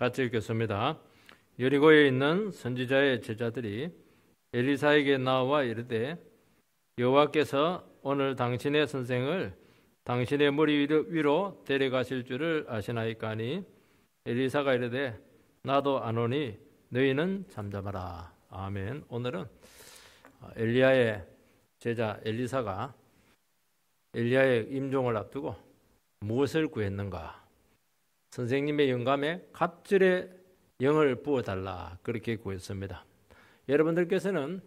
같이 읽겠습니다. 여리고에 있는 선지자의 제자들이 엘리사에게 나와 이르되 여호와께서 오늘 당신의 선생을 당신의 머리 위로 데려가실 줄을 아시나이까 하니 엘리사가 이르되 나도 아노니 너희는 잠잠하라. 아멘. 오늘은 엘리야의 제자 엘리사가 엘리야의 임종을 앞두고 무엇을 구했는가? 선생님의 영감에 갑절의 영을 부어달라 그렇게 구했습니다. 여러분들께서는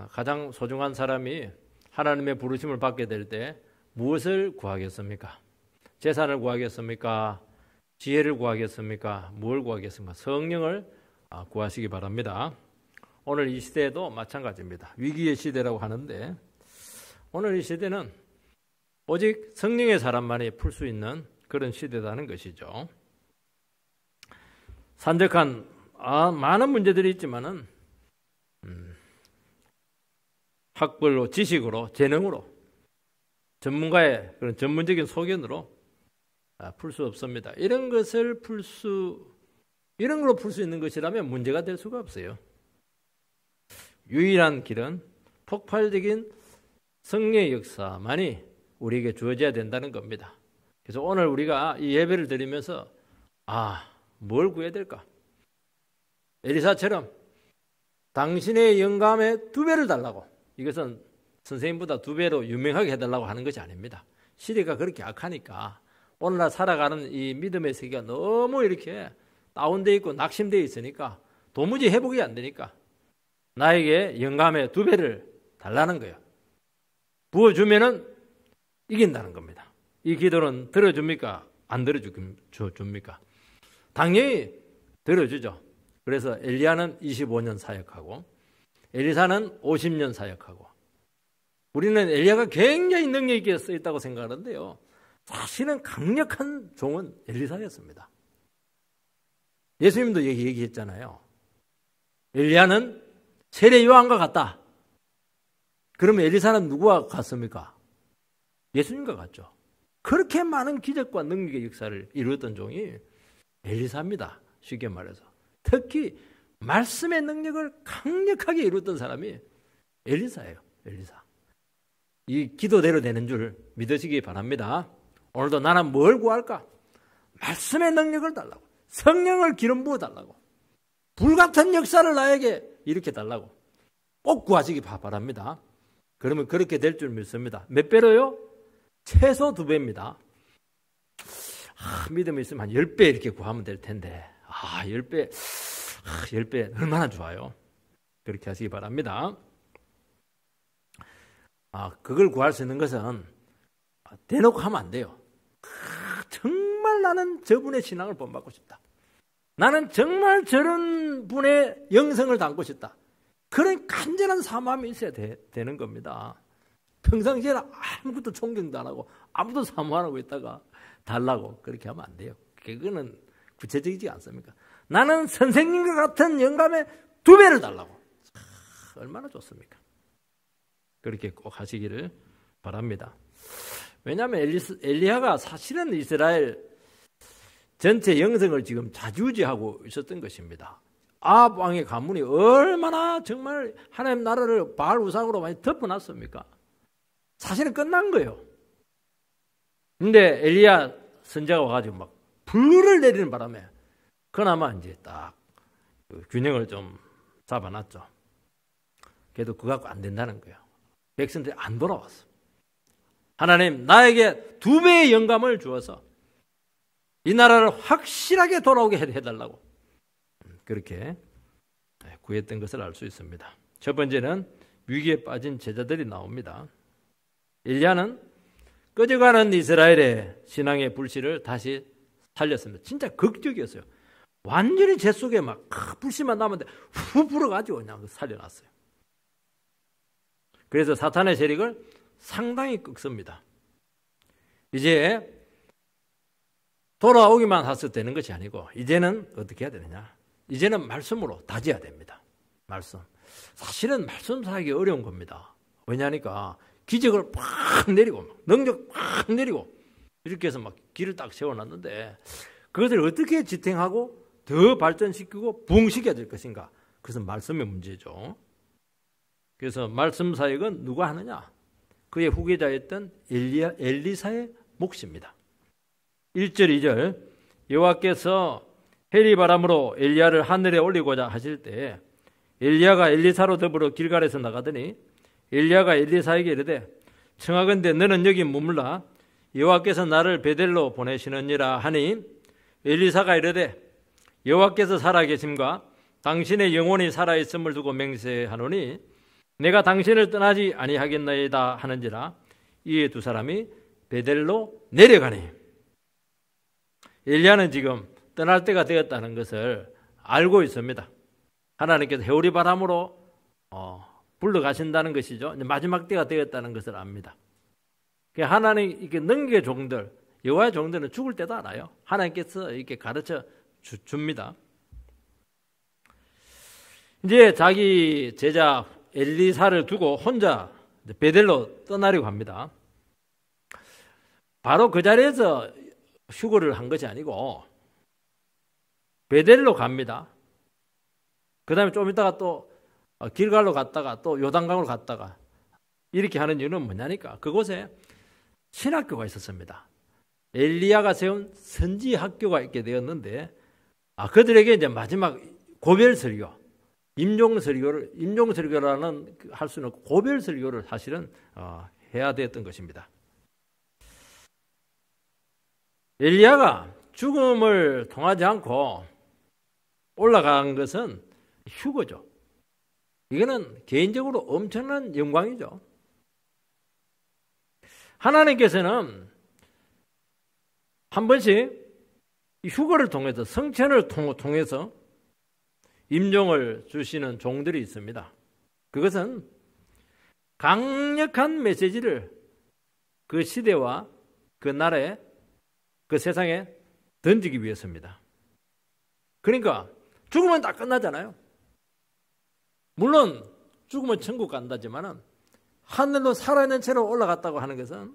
가장 소중한 사람이 하나님의 부르심을 받게 될 때 무엇을 구하겠습니까? 재산을 구하겠습니까? 지혜를 구하겠습니까? 뭘 구하겠습니까? 성령을 구하시기 바랍니다. 오늘 이 시대에도 마찬가지입니다. 위기의 시대라고 하는데 오늘 이 시대는 오직 성령의 사람만이 풀 수 있는 그런 시대라는 것이죠. 산적한 많은 문제들이 있지만은 학벌로, 지식으로, 재능으로, 전문가의 그런 전문적인 소견으로 풀 수 없습니다. 이런 걸로 풀 수 있는 것이라면 문제가 될 수가 없어요. 유일한 길은 폭발적인 성령의 역사만이 우리에게 주어져야 된다는 겁니다. 그래서 오늘 우리가 이 예배를 드리면서 뭘 구해야 될까? 엘리사처럼 당신의 영감의 2배를 달라고. 이것은 선생님보다 2배로 유명하게 해달라고 하는 것이 아닙니다. 시대가 그렇게 악하니까 오늘날 살아가는 이 믿음의 세계가 너무 이렇게 다운되어 있고 낙심되어 있으니까 도무지 회복이 안 되니까 나에게 영감의 2배를 달라는 거예요. 부어주면은 이긴다는 겁니다. 이 기도는 들어줍니까? 안 들어줍니까? 당연히 들어주죠. 그래서 엘리야는 25년 사역하고 엘리사는 50년 사역하고 우리는 엘리야가 굉장히 능력 있게 쓰였다고 생각하는데요. 사실은 강력한 종은 엘리사였습니다. 예수님도 얘기했잖아요. 엘리야는 세례 요한과 같다. 그러면 엘리사는 누구와 같습니까? 예수님과 같죠. 그렇게 많은 기적과 능력의 역사를 이루었던 종이 엘리사입니다. 쉽게 말해서. 특히 말씀의 능력을 강력하게 이루었던 사람이 엘리사예요. 엘리사. 이 기도대로 되는 줄 믿으시기 바랍니다. 오늘도 나는 뭘 구할까? 말씀의 능력을 달라고. 성령을 기름 부어 달라고. 불같은 역사를 나에게 일으켜 달라고. 꼭 구하시기 바랍니다. 그러면 그렇게 될 줄 믿습니다. 몇 배로요? 최소 2배입니다. 믿음이 있으면 한 10배 이렇게 구하면 될 텐데 10배 얼마나 좋아요. 그렇게 하시기 바랍니다. 그걸 구할 수 있는 것은 대놓고 하면 안 돼요. 정말 나는 저분의 신앙을 본받고 싶다. 나는 정말 저런 분의 영성을 담고 싶다. 그런 간절한 사모함이 있어야 되는 겁니다. 평상시에는 아무것도 존경도 안 하고 아무도 사모 안 하고 있다가 달라고 그렇게 하면 안 돼요. 그거는 구체적이지 않습니까? 나는 선생님과 같은 영감의 2배를 달라고. 얼마나 좋습니까? 그렇게 꼭 하시기를 바랍니다. 왜냐하면 엘리야가 사실은 이스라엘 전체 영성을 지금 좌지우지하고 있었던 것입니다. 아합 왕의 가문이 얼마나 정말 하나님 나라를 바알 우상으로 많이 덮어놨습니까? 사실은 끝난 거예요. 근데 엘리야 선자가 와가지고 막 불을 내리는 바람에 그나마 이제 딱 균형을 좀 잡아놨죠. 그래도 그거 갖고 안 된다는 거예요. 백성들이 안 돌아왔어. 하나님 나에게 2배의 영감을 주어서 이 나라를 확실하게 돌아오게 해달라고 그렇게 구했던 것을 알 수 있습니다. 첫 번째는 위기에 빠진 제자들이 나옵니다. 엘리야는 꺼져가는 이스라엘의 신앙의 불씨를 다시 살렸습니다. 진짜 극적이었어요. 완전히 재 속에 막 불씨만 남았는데 후 불어가지고 그냥 살려놨어요. 그래서 사탄의 세력을 상당히 꺾습니다. 이제 돌아오기만 해서 되는 것이 아니고 이제는 어떻게 해야 되느냐? 이제는 말씀으로 다져야 됩니다. 말씀. 사실은 말씀 사기 어려운 겁니다. 왜냐하니까 기적을 팍 내리고 능력 팍 내리고 이렇게 해서 막 길을 딱 세워놨는데 그것을 어떻게 지탱하고 더 발전시키고 부흥시켜야 될 것인가? 그것은 말씀의 문제죠. 그래서 말씀 사역은 누가 하느냐? 그의 후계자였던 엘리사의 몫입니다. 1절 2절 여호와께서 해리바람으로 엘리야를 하늘에 올리고자 하실 때 엘리야가 엘리사로 더불어 길갈에서 나가더니 엘리야가 엘리사에게 이르되 청하건대 너는 여기 머물라 여호와께서 나를 베델로 보내시느니라 하니 엘리사가 이르되 여호와께서 살아계심과 당신의 영혼이 살아있음을 두고 맹세하노니 내가 당신을 떠나지 아니하겠나이다 하는지라. 이에 두 사람이 베델로 내려가니 엘리야는 지금 떠날 때가 되었다는 것을 알고 있습니다. 하나님께서 해오리 바람으로 불러가신다는 것이죠. 이제 마지막 때가 되었다는 것을 압니다. 하나님 이렇게 능력의 종들, 여호와의 종들은 죽을 때도 알아요. 하나님께서 이렇게 가르쳐 줍니다. 이제 자기 제자 엘리사를 두고 혼자 베델로 떠나려고 합니다. 바로 그 자리에서 휴거를 한 것이 아니고 베델로 갑니다. 그 다음에 좀 있다가 또 길갈로 갔다가 또 요단강으로 갔다가 이렇게 하는 이유는 뭐냐니까 그곳에 신학교가 있었습니다. 엘리야가 세운 선지 학교가 있게 되었는데 그들에게 이제 마지막 고별 설교, 임종 설교라는 할 수는 없고 고별 설교를 사실은 해야 되었던 것입니다. 엘리야가 죽음을 통하지 않고 올라간 것은 휴거죠. 이거는 개인적으로 엄청난 영광이죠. 하나님께서는 한 번씩 휴거를 통해서 성천을 통해서 임종을 주시는 종들이 있습니다. 그것은 강력한 메시지를 그 시대와 그 나라에 그 세상에 던지기 위해서입니다. 그러니까 죽으면 다 끝나잖아요. 물론 죽으면 천국 간다지만은 하늘로 살아있는 채로 올라갔다고 하는 것은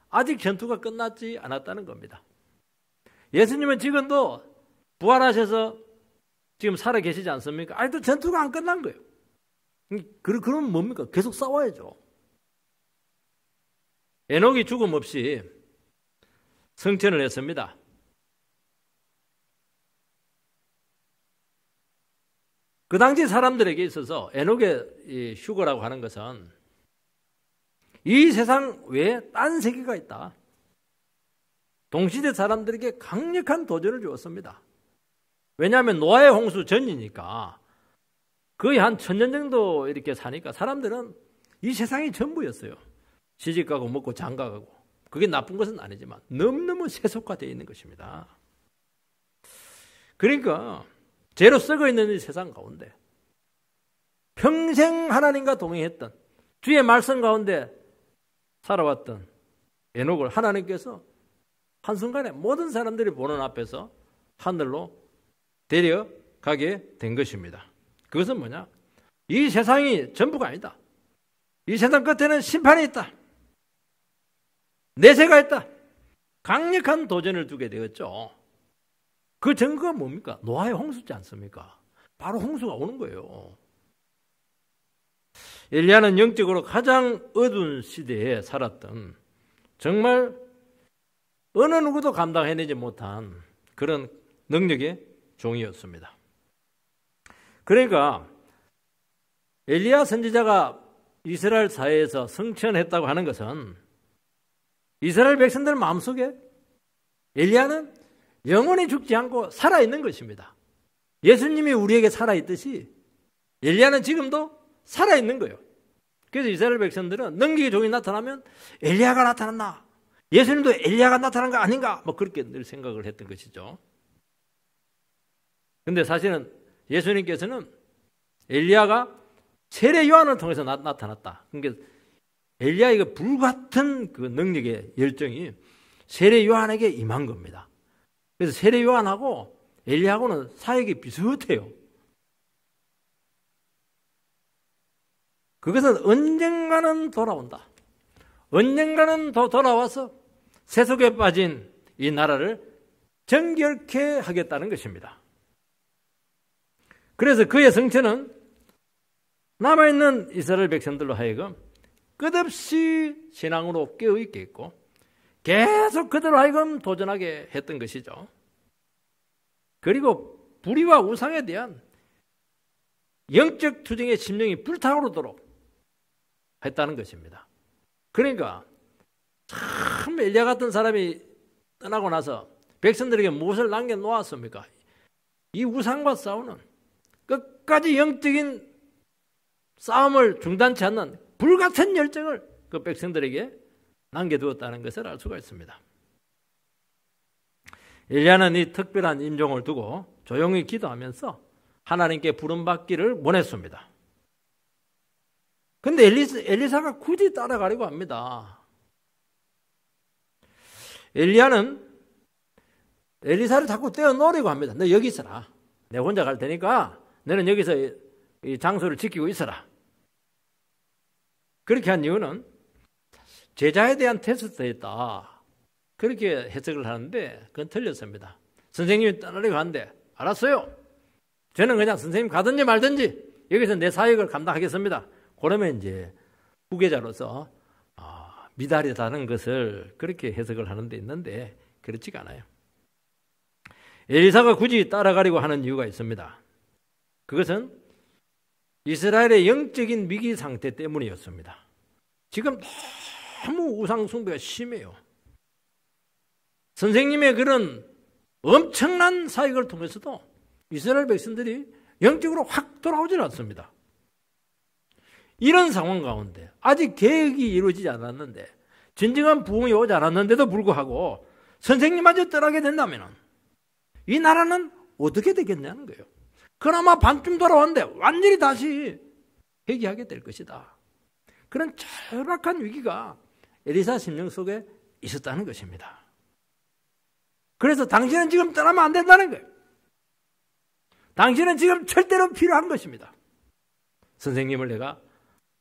아직 전투가 끝나지 않았다는 겁니다. 예수님은 지금도 부활하셔서 지금 살아 계시지 않습니까? 아직도 전투가 안 끝난 거예요. 그러면 뭡니까? 계속 싸워야죠. 에녹이 죽음 없이 성천을 했습니다. 그 당시 사람들에게 있어서 에녹의 휴거라고 하는 것은 이 세상 외에 딴 세계가 있다. 동시대 사람들에게 강력한 도전을 주었습니다. 왜냐하면 노아의 홍수 전이니까 거의 한 1000년 정도 이렇게 사니까 사람들은 이 세상이 전부였어요. 시집가고 먹고 장가가고. 그게 나쁜 것은 아니지만 너무너무 세속화되어 있는 것입니다. 그러니까 죄로 썩어 있는 이 세상 가운데 평생 하나님과 동행했던 주의 말씀 가운데 살아왔던 에녹을 하나님께서 한순간에 모든 사람들이 보는 앞에서 하늘로 데려가게 된 것입니다. 그것은 뭐냐? 이 세상이 전부가 아니다. 이 세상 끝에는 심판이 있다. 내세가 있다. 강력한 도전을 두게 되었죠. 그 증거가 뭡니까? 노아의 홍수지 않습니까? 바로 홍수가 오는 거예요. 엘리야는 영적으로 가장 어두운 시대에 살았던 정말 어느 누구도 감당해내지 못한 그런 능력의 종이었습니다. 그러니까 엘리야 선지자가 이스라엘 사회에서 승천했다고 하는 것은 이스라엘 백성들 마음속에 엘리야는 영원히 죽지 않고 살아있는 것입니다. 예수님이 우리에게 살아있듯이 엘리야는 지금도 살아있는 거예요. 그래서 이스라엘 백성들은 능력의 종이 나타나면 엘리야가 나타났나? 예수님도 엘리야가 나타난 거 아닌가? 뭐 그렇게 늘 생각을 했던 것이죠. 근데 사실은 예수님께서는 엘리야가 세례 요한을 통해서 나타났다. 그러니까 엘리야의 불같은 그 능력의 열정이 세례 요한에게 임한 겁니다. 그래서 세례 요한하고 엘리야하고는 사역이 비슷해요. 그것은 언젠가는 돌아온다. 언젠가는 더 돌아와서 세속에 빠진 이 나라를 정결케 하겠다는 것입니다. 그래서 그의 성체는 남아있는 이스라엘 백성들로 하여금 끝없이 신앙으로 깨어있게 했고 계속 그대로 하여금 도전하게 했던 것이죠. 그리고 불의와 우상에 대한 영적 투쟁의 심령이 불타오르도록 했다는 것입니다. 그러니까 참 엘리야 같은 사람이 떠나고 나서 백성들에게 무엇을 남겨놓았습니까? 이 우상과 싸우는 끝까지 영적인 싸움을 중단치 않는 불같은 열정을 그 백성들에게 남겨두었다는 것을 알 수가 있습니다. 엘리야는 이 특별한 임종을 두고 조용히 기도하면서 하나님께 부름받기를 원했습니다. 그런데 엘리사가 굳이 따라가려고 합니다. 엘리야는 엘리사를 자꾸 떼어놓으려고 합니다. 너 여기 있어라. 내가 혼자 갈 테니까 너는 여기서 이 장소를 지키고 있어라. 그렇게 한 이유는 제자에 대한 테스트였다. 그렇게 해석을 하는데 그건 틀렸습니다. 선생님이 떠나려고 하는데 알았어요. 저는 그냥 선생님 가든지 말든지 여기서 내 사역을 감당하겠습니다. 그러면 이제 후계자로서 미달이라는 것을 그렇게 해석을 하는 데 있는데 그렇지가 않아요. 엘리사가 굳이 따라가려고 하는 이유가 있습니다. 그것은 이스라엘의 영적인 위기 상태 때문이었습니다. 지금 너무 우상 숭배가 심해요. 선생님의 그런 엄청난 사역을 통해서도 이스라엘 백성들이 영적으로 확 돌아오질 않습니다. 이런 상황 가운데 아직 계획이 이루어지지 않았는데 진정한 부흥이 오지 않았는데도 불구하고 선생님마저 떠나게 된다면 이 나라는 어떻게 되겠냐는 거예요. 그나마 반쯤 돌아왔는데 완전히 다시 회귀하게 될 것이다. 그런 절박한 위기가 엘리사 심령 속에 있었다는 것입니다. 그래서 당신은 지금 떠나면 안 된다는 거예요. 당신은 지금 절대로 필요한 것입니다. 선생님을 내가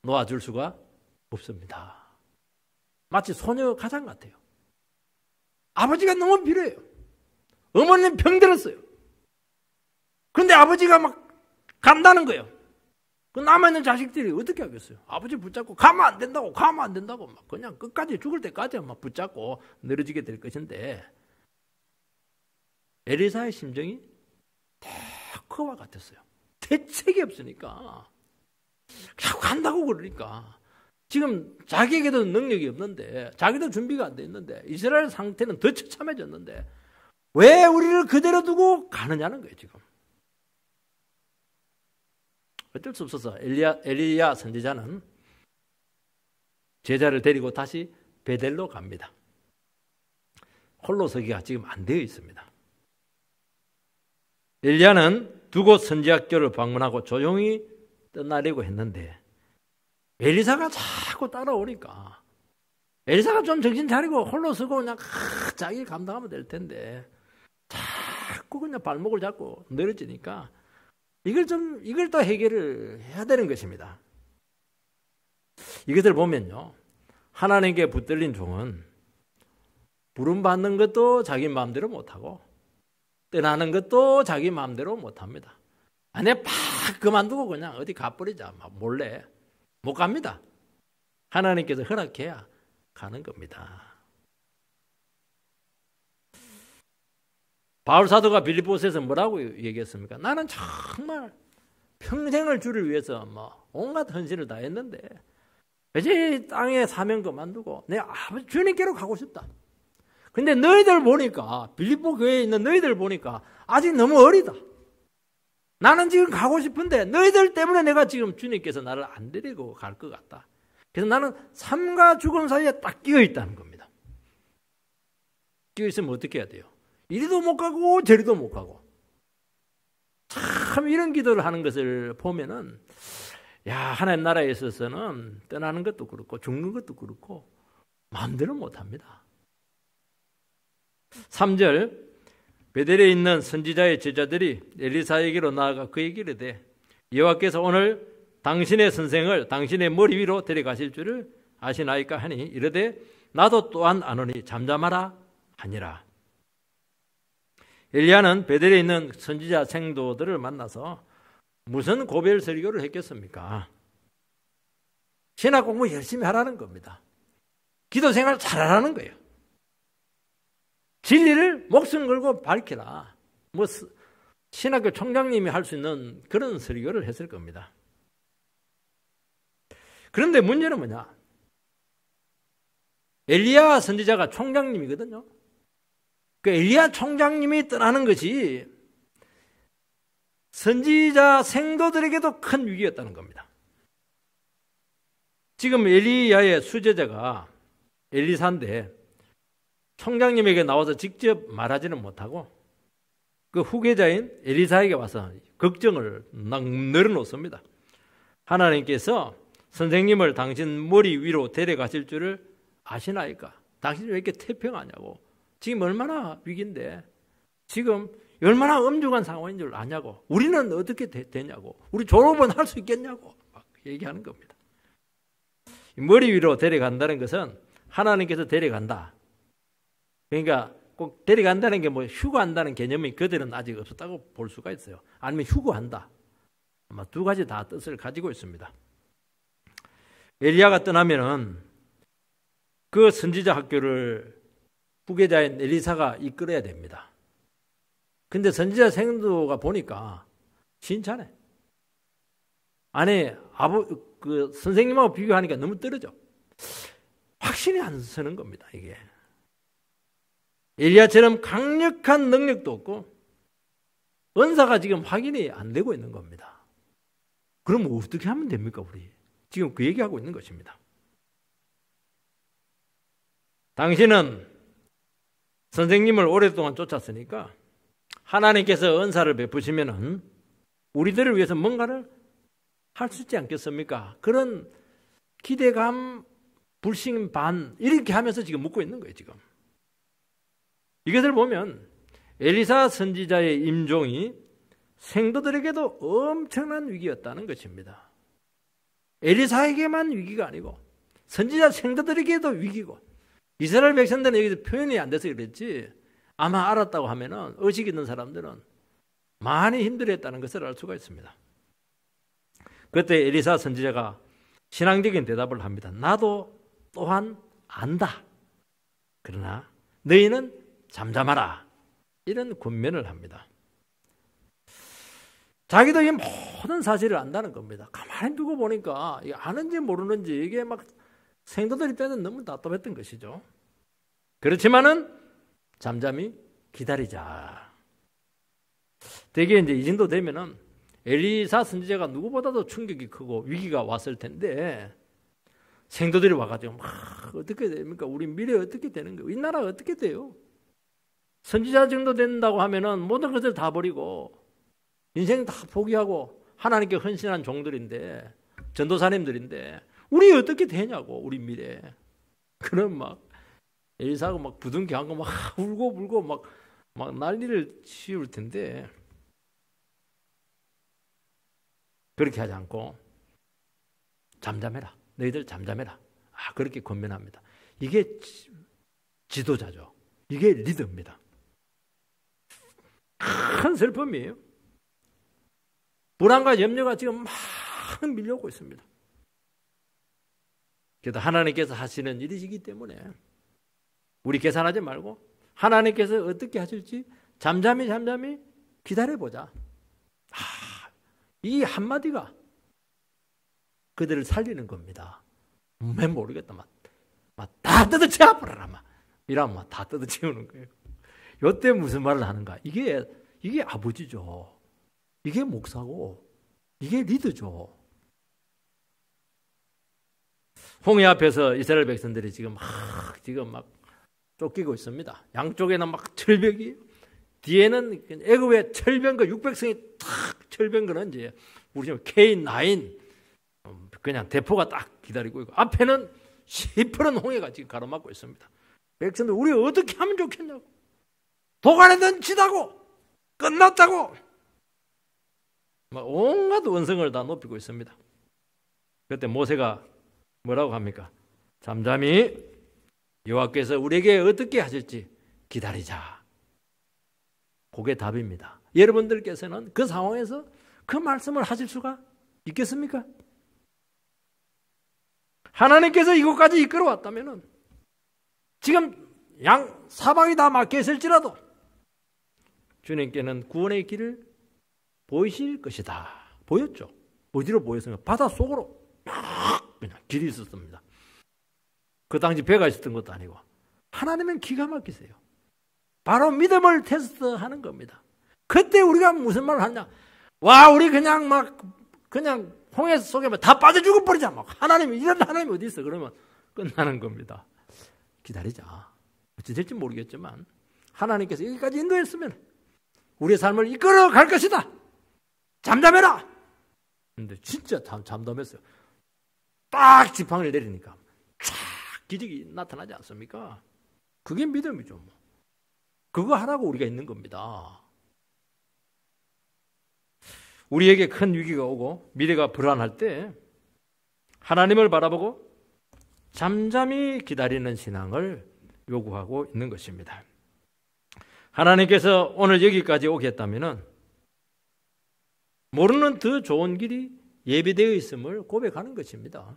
놓아줄 수가 없습니다. 마치 소녀 가장 같아요. 아버지가 너무 필요해요. 어머니는 병들었어요. 그런데 아버지가 막 간다는 거예요. 그 남아있는 자식들이 어떻게 하겠어요? 아버지 붙잡고 가면 안 된다고 막 그냥 끝까지 죽을 때까지 막 붙잡고 늘어지게 될 것인데 엘리사의 심정이 그와 같았어요. 대책이 없으니까 자꾸 간다고 그러니까 지금 자기에게도 능력이 없는데 자기도 준비가 안 돼 있는데 이스라엘 상태는 더 처참해졌는데 왜 우리를 그대로 두고 가느냐는 거예요. 지금 어쩔 수 없어서 엘리야 선지자는 제자를 데리고 다시 베델로 갑니다. 홀로 서기가 지금 안 되어 있습니다. 엘리야는 두 곳 선지학교를 방문하고 조용히 떠나려고 했는데 엘리사가 자꾸 따라오니까 엘리사가 좀 정신 차리고 홀로 서고 그냥 자기 감당하면 될 텐데 자꾸 그냥 발목을 잡고 늘어지니까 이걸 또 해결을 해야 되는 것입니다. 이것을 보면요, 하나님께 붙들린 종은 부름받는 것도 자기 마음대로 못하고 떠나는 것도 자기 마음대로 못합니다. 아니 팍 그만두고 그냥 어디 가버리자 막 몰래 못 갑니다. 하나님께서 허락해야 가는 겁니다. 바울 사도가 빌립보서에서 뭐라고 얘기했습니까? 나는 정말 평생을 주를 위해서 온갖 헌신을 다 했는데 이제 땅의 사명 그만두고 내 아버지 주님께로 가고 싶다. 근데 너희들 보니까 빌립보 교회에 있는 너희들 보니까 아직 너무 어리다. 나는 지금 가고 싶은데 너희들 때문에 내가 지금 주님께서 나를 안 데리고 갈 것 같다. 그래서 나는 삶과 죽음 사이에 딱 끼어 있다는 겁니다. 끼어 있으면 어떻게 해야 돼요? 이리도 못 가고 저리도 못 가고. 참 이런 기도를 하는 것을 보면은 하나님 나라에 있어서는 떠나는 것도 그렇고 죽는 것도 그렇고 마음대로 못합니다. 3절 베델에 있는 선지자의 제자들이 엘리사에게로 나아가 그에게 이르되 여호와께서 오늘 당신의 선생을 당신의 머리 위로 데려가실 줄을 아시나이까 하니 이르되 나도 또한 아노니 잠잠하라 하니라. 엘리야는 베델에 있는 선지자 생도들을 만나서 무슨 고별 설교를 했겠습니까? 신학 공부 열심히 하라는 겁니다. 기도 생활 잘하라는 거예요. 진리를 목숨 걸고 밝히라. 뭐 신학교 총장님이 할 수 있는 그런 설교를 했을 겁니다. 그런데 문제는 뭐냐? 엘리야 선지자가 총장님이거든요. 그 엘리야 총장님이 떠나는 것이 선지자 생도들에게도 큰 위기였다는 겁니다. 지금 엘리야의 수제자가 엘리사인데 총장님에게 나와서 직접 말하지는 못하고 그 후계자인 엘리사에게 와서 걱정을 늘어놓습니다. 하나님께서 선생님을 당신 머리 위로 데려가실 줄을 아시나이까? 당신이 왜 이렇게 태평하냐고. 지금 얼마나 위기인데 지금 얼마나 엄중한 상황인 줄 아냐고. 우리는 어떻게 되냐고. 우리 졸업은 할 수 있겠냐고 막 얘기하는 겁니다. 머리 위로 데려간다는 것은 하나님께서 데려간다. 그러니까 꼭 데려간다는 게 뭐 휴가한다는 개념이 그들은 아직 없었다고 볼 수가 있어요. 아니면 휴거한다. 아마 두 가지 다 뜻을 가지고 있습니다. 엘리야가 떠나면은 그 선지자 학교를 후계자인 엘리사가 이끌어야 됩니다. 근데 선지자 생도가 보니까 신차네. 아니, 그 선생님하고 비교하니까 너무 떨어져. 확신이 안 서는 겁니다, 이게. 엘리야처럼 강력한 능력도 없고, 은사가 지금 확인이 안 되고 있는 겁니다. 그럼 어떻게 하면 됩니까, 우리? 지금 그 얘기하고 있는 것입니다. 당신은 선생님을 오랫동안 쫓았으니까 하나님께서 은사를 베푸시면은 우리들을 위해서 뭔가를 할 수 있지 않겠습니까? 그런 기대감, 불신 반 이렇게 하면서 지금 묻고 있는 거예요, 지금. 이것을 보면 엘리사 선지자의 임종이 생도들에게도 엄청난 위기였다는 것입니다. 엘리사에게만 위기가 아니고 선지자 생도들에게도 위기고, 이스라엘 백성들은 여기서 표현이 안 돼서 그랬지 아마 알았다고 하면은 의식 있는 사람들은 많이 힘들어했다는 것을 알 수가 있습니다. 그때 엘리사 선지자가 신앙적인 대답을 합니다. 나도 또한 안다. 그러나 너희는 잠잠하라. 이런 권면을 합니다. 자기도 이 모든 사실을 안다는 겁니다. 가만히 두고 보니까 아는지 모르는지 이게 막 생도들 입장에서는 너무 답답했던 것이죠. 그렇지만은 잠잠히 기다리자. 대개 이제 이 정도 되면은 엘리사 선지자가 누구보다도 충격이 크고 위기가 왔을 텐데 생도들이 와가지고 막 어떻게 됩니까? 우리 미래 어떻게 되는 거예요? 이 나라 어떻게 돼요? 선지자 정도 된다고 하면은 모든 것을 다 버리고 인생 다 포기하고 하나님께 헌신한 종들인데, 전도사님들인데 우리 어떻게 되냐고, 우리 미래. 그럼 막 엘리사가 막 부둥켜안고 막 울고 불고 막 난리를 치울 텐데 그렇게 하지 않고 잠잠해라. 너희들 잠잠해라. 그렇게 권면합니다. 이게 지도자죠. 이게 리더입니다. 큰 슬픔이에요. 불안과 염려가 지금 막 밀려오고 있습니다. 그래도 하나님께서 하시는 일이시기 때문에 우리 계산하지 말고 하나님께서 어떻게 하실지 잠잠히 기다려보자. 이 한마디가 그들을 살리는 겁니다. 왜 모르겠다. 다 뜯어채워버려라. 이러면 다 뜯어채우는 거예요. 요때 무슨 말을 하는가? 이게 아버지죠. 이게 목사고, 이게 리더죠. 홍해 앞에서 이스라엘 백성들이 지금 막 쫓기고 있습니다. 양쪽에는 막 철벽이, 뒤에는 애굽의 철병거 600성이 탁 철병거는 이제 우리 지금 K9 그냥 대포가 딱 기다리고 있고, 앞에는 시퍼런 홍해가 지금 가로막고 있습니다. 백성들 우리 어떻게 하면 좋겠냐고, 도간에든 치다고, 끝났다고 막 온갖 원성을 다 높이고 있습니다. 그때 모세가 뭐라고 합니까? 잠잠히 여호와께서 우리에게 어떻게 하실지 기다리자. 그게 답입니다. 여러분들께서는 그 상황에서 그 말씀을 하실 수가 있겠습니까? 하나님께서 이곳까지 이끌어왔다면 지금 양 사방이 다 막혀 있을지라도 주님께는 구원의 길을 보이실 것이다. 보였죠? 어디로 보였습니까? 바닷속으로 막 그냥 길이 있었습니다. 그 당시 배가 있었던 것도 아니고 하나님은 기가 막히세요. 바로 믿음을 테스트하는 겁니다. 그때 우리가 무슨 말을 하냐? 와, 우리 그냥 홍해 속에 다 빠져 죽어버리자. 막 하나님, 이런 하나님이 어디 있어? 그러면 끝나는 겁니다. 기다리자. 어찌 될지 모르겠지만 하나님께서 여기까지 인도했으면 우리의 삶을 이끌어 갈 것이다. 잠잠해라. 근데 진짜 잠잠했어요. 딱 지팡이를 내리니까 쫙 기적이 나타나지 않습니까? 그게 믿음이죠. 그거 하라고 우리가 있는 겁니다. 우리에게 큰 위기가 오고 미래가 불안할 때 하나님을 바라보고 잠잠히 기다리는 신앙을 요구하고 있는 것입니다. 하나님께서 오늘 여기까지 오게 했다면 모르는 더 좋은 길이 예비되어 있음을 고백하는 것입니다.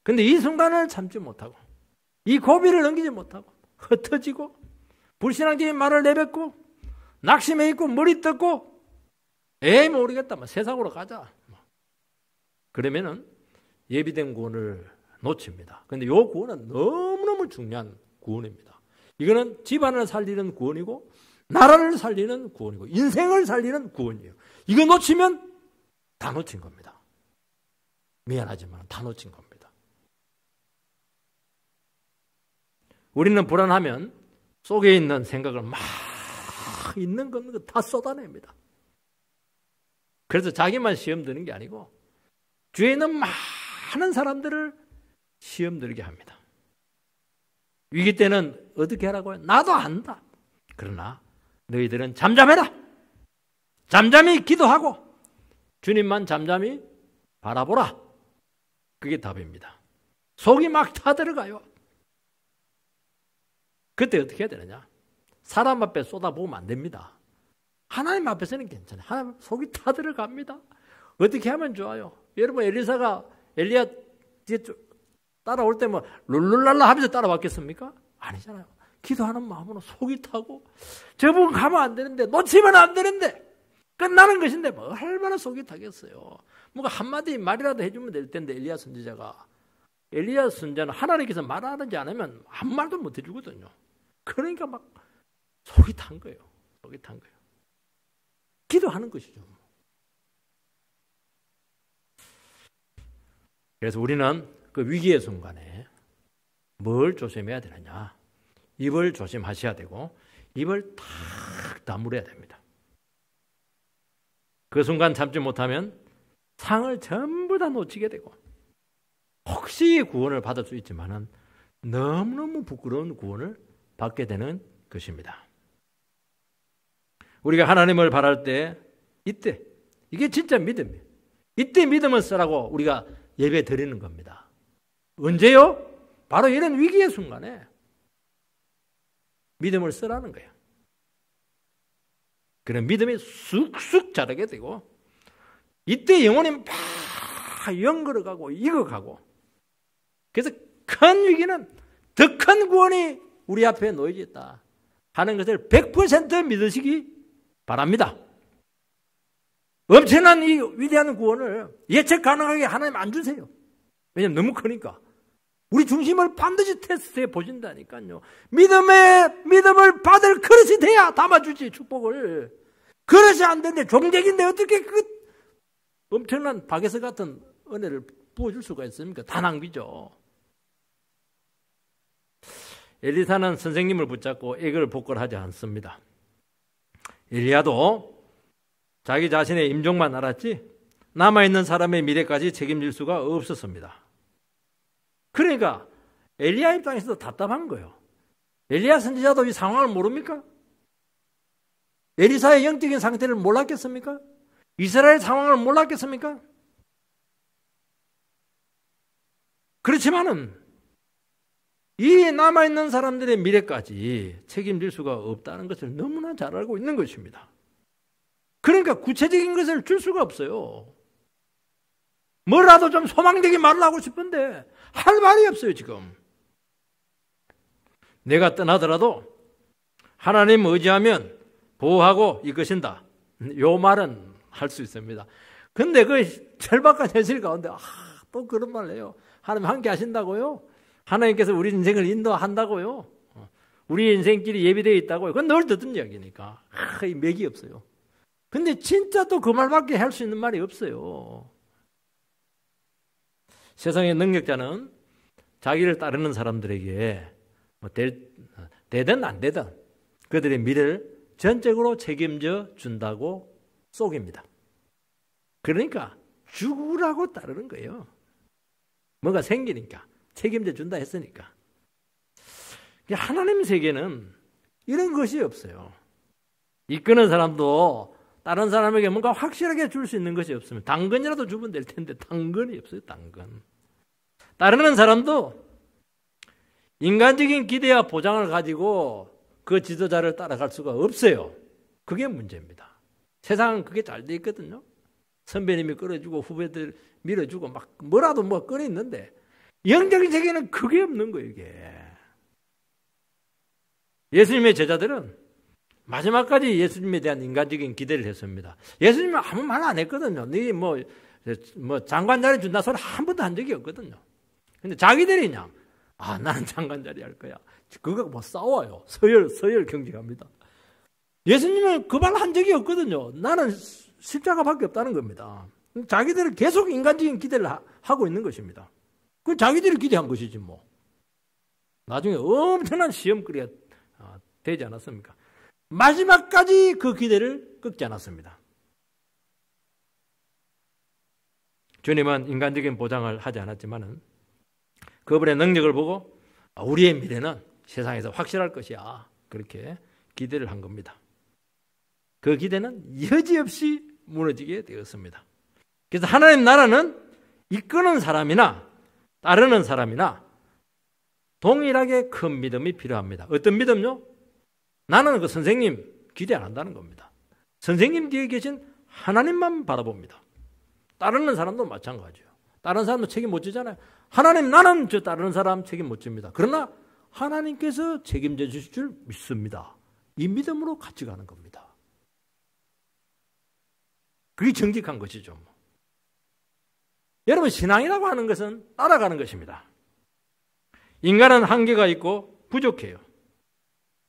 그런데 이 순간을 참지 못하고 이 고비를 넘기지 못하고 흩어지고 불신앙적인 말을 내뱉고 낙심해 있고 머리 뜯고 에이 모르겠다 세상으로 가자 그러면은 예비된 구원을 놓칩니다. 그런데 이 구원은 너무너무 중요한 구원입니다. 이거는 집안을 살리는 구원이고 나라를 살리는 구원이고 인생을 살리는 구원이에요. 이거 놓치면 다 놓친 겁니다. 미안하지만 다 놓친 겁니다. 우리는 불안하면 속에 있는 생각을 막 있는 것 다 쏟아냅니다. 그래서 자기만 시험 드는 게 아니고 주위에 있는 많은 사람들을 시험 들게 합니다. 위기 때는 어떻게 하라고요? 나도 안다. 그러나 너희들은 잠잠해라. 잠잠히 기도하고 주님만 잠잠히 바라보라. 그게 답입니다. 속이 막 타들어가요. 그때 어떻게 해야 되느냐? 사람 앞에 쏟아부으면 안 됩니다. 하나님 앞에서는 괜찮아요. 하나님 속이 타들어갑니다. 어떻게 하면 좋아요? 여러분 엘리사가 엘리야 뒤에 따라올 때 뭐 룰룰랄라 하면서 따라왔겠습니까? 아니잖아요. 기도하는 마음으로 속이 타고 저분 가면 안 되는데 놓치면 안 되는데 끝나는 것인데 뭐 얼마나 속이 타겠어요. 뭔가 한마디 말이라도 해주면 될 텐데 엘리야 선지자는 하나님께서 말하는지 않으면 아무 말도 못 해주거든요. 그러니까 막 속이 탄 거예요. 속이 탄 거예요. 기도하는 것이죠. 그래서 우리는 그 위기의 순간에 뭘 조심해야 되느냐? 입을 조심하셔야 되고 입을 탁 다물어야 됩니다. 그 순간 참지 못하면 상을 전부 다 놓치게 되고 혹시 구원을 받을 수 있지만은 너무너무 부끄러운 구원을 받게 되는 것입니다. 우리가 하나님을 바랄 때 이때 이게 진짜 믿음이에요. 이때 믿음을 쓰라고 우리가 예배 드리는 겁니다. 언제요? 바로 이런 위기의 순간에 믿음을 쓰라는 거예요. 그런 믿음이 쑥쑥 자라게 되고 이때 영혼이 막 연걸어가고 익어가고 그래서 큰 위기는 더 큰 구원이 우리 앞에 놓여져 있다 하는 것을 100% 믿으시기 바랍니다. 엄청난 이 위대한 구원을 예측 가능하게 하나님 안 주세요. 왜냐하면 너무 크니까. 우리 중심을 반드시 테스트해 보신다니까요. 믿음을 받을 그릇이 돼야 담아주지 축복을. 그릇이 안 되는데 종객인데 어떻게 그 엄청난 박에서 같은 은혜를 부어줄 수가 있습니까? 다 낭비죠. 엘리사는 선생님을 붙잡고 애걸 복걸하지 않습니다. 엘리야도 자기 자신의 임종만 알았지 남아있는 사람의 미래까지 책임질 수가 없었습니다. 그러니까 엘리야 입장에서도 답답한 거예요. 엘리야 선지자도 이 상황을 모릅니까? 엘리사의 영적인 상태를 몰랐겠습니까? 이스라엘 상황을 몰랐겠습니까? 그렇지만은 이 남아있는 사람들의 미래까지 책임질 수가 없다는 것을 너무나 잘 알고 있는 것입니다. 그러니까 구체적인 것을 줄 수가 없어요. 뭐라도 좀 소망되게 말을 하고 싶은데 할 말이 없어요, 지금. 내가 떠나더라도 하나님 의지하면 보호하고 이끄신다. 요 말은 할 수 있습니다. 근데 그 절박한 현실 가운데 또 그런 말을 해요. 하나님 함께 하신다고요? 하나님께서 우리 인생을 인도한다고요? 우리 인생길이 예비되어 있다고요? 그건 늘 듣던 이야기니까 맥이 없어요. 근데 진짜 또 그 말밖에 할 수 있는 말이 없어요. 세상의 능력자는 자기를 따르는 사람들에게 되든 안 되든 그들의 미래를 전적으로 책임져 준다고 속입니다. 그러니까 죽으라고 따르는 거예요. 뭔가 생기니까 책임져 준다 했으니까. 하나님 세계는 이런 것이 없어요. 이끄는 사람도 다른 사람에게 뭔가 확실하게 줄 수 있는 것이 없으면 당근이라도 주면 될 텐데 당근이 없어요. 당근. 따르는 사람도 인간적인 기대와 보장을 가지고 그 지도자를 따라갈 수가 없어요. 그게 문제입니다. 세상은 그게 잘 돼 있거든요. 선배님이 끌어주고 후배들 밀어주고 막 뭐라도 뭐 끌어 있는데 영적인 세계는 그게 없는 거예요. 이게. 예수님의 제자들은 마지막까지 예수님에 대한 인간적인 기대를 했습니다. 예수님은 아무 말 안 했거든요. 네 뭐 장관 자리 준다 소리 한 번도 한 적이 없거든요. 근데 자기들이 그냥 나는 장관 자리 할 거야. 그거 뭐 싸워요. 서열 경쟁합니다. 예수님은 그 말 한 적이 없거든요. 나는 십자가밖에 없다는 겁니다. 자기들은 계속 인간적인 기대를 하고 있는 것입니다. 그 자기들이 기대한 것이지 뭐. 나중에 엄청난 시험거리가 되지 않았습니까? 마지막까지 그 기대를 꺾지 않았습니다. 주님은 인간적인 보장을 하지 않았지만은 그분의 능력을 보고 우리의 미래는 세상에서 확실할 것이야. 그렇게 기대를 한 겁니다. 그 기대는 여지없이 무너지게 되었습니다. 그래서 하나님 나라는 이끄는 사람이나 따르는 사람이나 동일하게 큰 믿음이 필요합니다. 어떤 믿음요? 나는 그 선생님 기대 안 한다는 겁니다. 선생님 뒤에 계신 하나님만 바라봅니다. 따르는 사람도 마찬가지예요. 다른 사람도 책임 못 지잖아요. 하나님 나는 저 따르는 사람 책임 못 집니다. 그러나 하나님께서 책임져 주실 줄 믿습니다. 이 믿음으로 같이 가는 겁니다. 그게 정직한 것이죠. 여러분 신앙이라고 하는 것은 따라가는 것입니다. 인간은 한계가 있고 부족해요.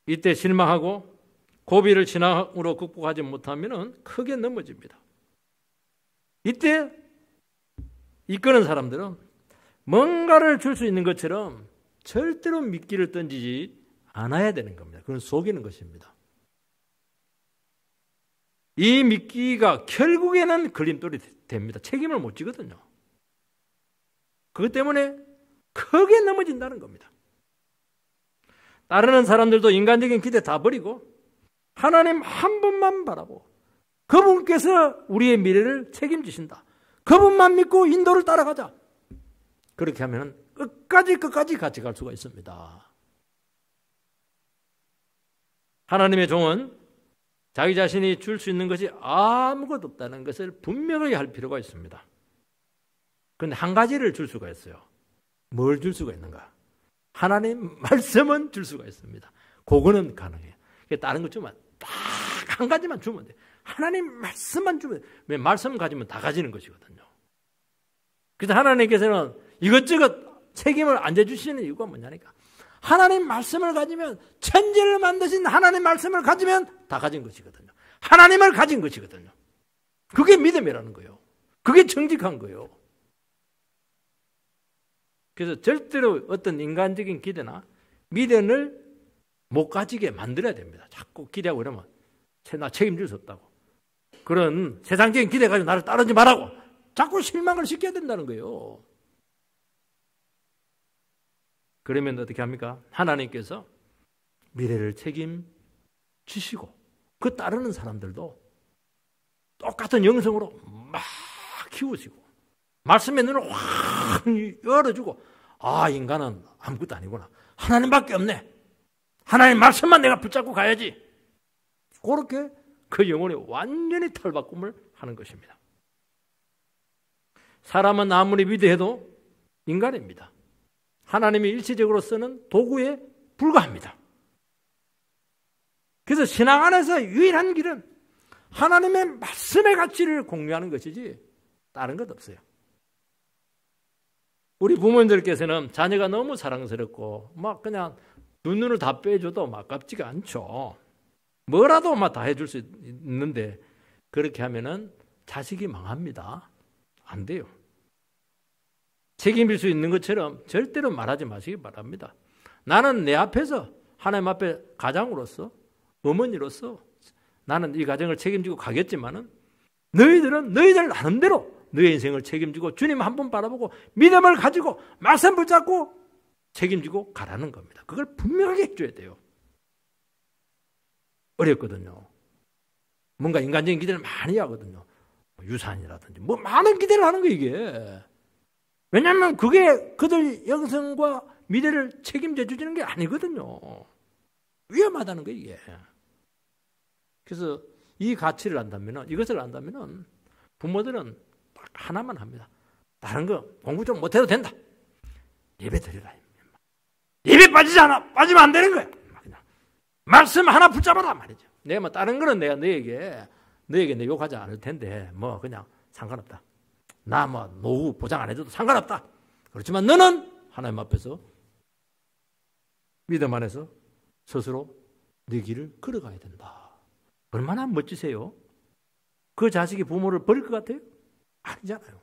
이때 실망하고 고비를 신앙으로 극복하지 못하면 크게 넘어집니다. 이때 이끄는 사람들은 뭔가를 줄 수 있는 것처럼 절대로 미끼를 던지지 않아야 되는 겁니다. 그건 속이는 것입니다. 이 미끼가 결국에는 걸림돌이 됩니다. 책임을 못 지거든요. 그것 때문에 크게 넘어진다는 겁니다. 따르는 사람들도 인간적인 기대 다 버리고 하나님 한 분만 바라고 그분께서 우리의 미래를 책임지신다. 그분만 믿고 인도를 따라가자. 그렇게 하면 끝까지 같이 갈 수가 있습니다. 하나님의 종은 자기 자신이 줄 수 있는 것이 아무것도 없다는 것을 분명하게 할 필요가 있습니다. 그런데 한 가지를 줄 수가 있어요. 뭘 줄 수가 있는가? 하나님 말씀은 줄 수가 있습니다. 그거는 가능해요. 다른 것 주면 딱 한 가지만 주면 돼요. 하나님 말씀만 주면 돼요. 왜 말씀 가지면 다 가지는 것이거든요. 그래서 하나님께서는 이것저것 책임을 안 져주시는 이유가 뭐냐니까. 하나님 말씀을 가지면 천지를 만드신 하나님 말씀을 가지면 다 가진 것이거든요. 하나님을 가진 것이거든요. 그게 믿음이라는 거예요. 그게 정직한 거예요. 그래서 절대로 어떤 인간적인 기대나 믿음을 못 가지게 만들어야 됩니다. 자꾸 기대하고 이러면 나 책임질 수 없다고. 그런 세상적인 기대 가지고 나를 따르지 말라고 자꾸 실망을 시켜야 된다는 거예요. 그러면 어떻게 합니까? 하나님께서 미래를 책임지시고 그 따르는 사람들도 똑같은 영성으로 막 키우시고 말씀의 눈을 확 열어주고 인간은 아무것도 아니구나. 하나님밖에 없네. 하나님 말씀만 내가 붙잡고 가야지. 그렇게 그 영혼이 완전히 탈바꿈을 하는 것입니다. 사람은 아무리 위대해도 인간입니다. 하나님이 일시적으로 쓰는 도구에 불과합니다. 그래서 신앙 안에서 유일한 길은 하나님의 말씀의 가치를 공유하는 것이지 다른 것 없어요. 우리 부모님들께서는 자녀가 너무 사랑스럽고 막 그냥 눈을 다 빼줘도 막 아깝지가 않죠. 뭐라도 막 다 해줄 수 있는데 그렇게 하면은 자식이 망합니다. 안 돼요. 책임질 수 있는 것처럼 절대로 말하지 마시기 바랍니다. 나는 내 앞에서 하나님 앞에 가장으로서 어머니로서 나는 이 가정을 책임지고 가겠지만은 너희들은 너희들 나름대로 너희 인생을 책임지고 주님 한 번 바라보고 믿음을 가지고 말씀 붙잡고 책임지고 가라는 겁니다. 그걸 분명하게 해줘야 돼요. 어렵거든요. 뭔가 인간적인 기대를 많이 하거든요. 유산이라든지 뭐 많은 기대를 하는 거예요 이게. 왜냐하면 그게 그들 영성과 미래를 책임져 주는 게 아니거든요. 위험하다는 거예요 이게. 그래서 이 가치를 안다면은 이것을 안다면은 부모들은 딱 하나만 합니다. 다른 거 공부 좀 못해도 된다. 예배 드리라. 예배 빠지면 안 되는 거야. 그냥 말씀 하나 붙잡아라 말이죠. 내가 뭐 다른 거는 내가 너에게 내 욕하지 않을 텐데 뭐 그냥 상관없다. 나 뭐 노후 보장 안 해줘도 상관없다. 그렇지만 너는 하나님 앞에서 믿음 안에서 스스로 네 길을 걸어가야 된다. 얼마나 멋지세요? 그 자식이 부모를 버릴 것 같아요? 아니잖아요.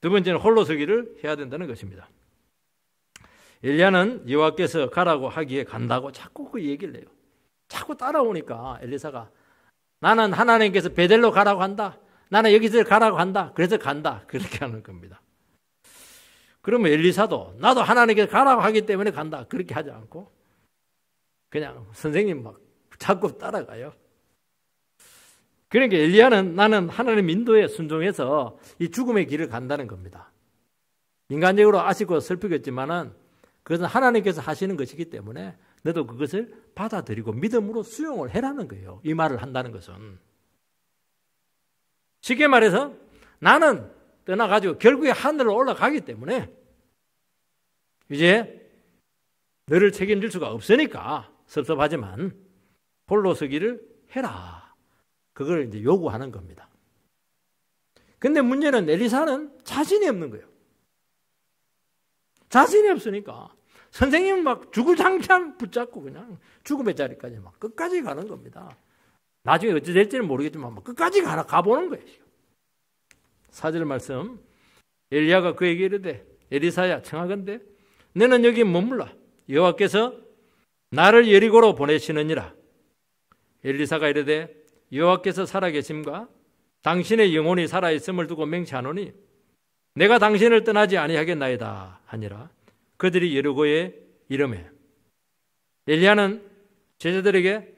두 번째는 홀로 서기를 해야 된다는 것입니다. 엘리야는 여호와께서 가라고 하기에 간다고 자꾸 그 얘기를 해요. 자꾸 따라오니까 엘리사가 나는 하나님께서 베델로 가라고 한다. 나는 여기서 가라고 한다. 그래서 간다. 그렇게 하는 겁니다. 그러면 엘리사도 나도 하나님께서 가라고 하기 때문에 간다. 그렇게 하지 않고 그냥 선생님 막 자꾸 따라가요. 그러니까 엘리야는 나는 하나님 인도에 순종해서 이 죽음의 길을 간다는 겁니다. 인간적으로 아쉽고 슬프겠지만은 그것은 하나님께서 하시는 것이기 때문에 너도 그것을 받아들이고 믿음으로 수용을 해라는 거예요. 이 말을 한다는 것은. 쉽게 말해서 나는 떠나가지고 결국에 하늘로 올라가기 때문에 이제 너를 책임질 수가 없으니까 섭섭하지만 홀로 서기를 해라. 그걸 이제 요구하는 겁니다. 근데 문제는 엘리사는 자신이 없는 거예요. 자신이 없으니까 선생님 막 죽을 장창 붙잡고 그냥 죽음의 자리까지 막 끝까지 가는 겁니다. 나중에 어찌 될지는 모르겠지만 막 끝까지 가보는 거예요. 4절 말씀 엘리야가 그에게 이르되 엘리사야 청하건대 너는 여기 머물라 여호와께서 나를 여리고로 보내시느니라. 엘리사가 이르되 여호와께서 살아계심과 당신의 영혼이 살아있음을 두고 맹세하노니 내가 당신을 떠나지 아니하겠나이다 하니라. 그들이 여리고에 이르매 엘리야는 제자들에게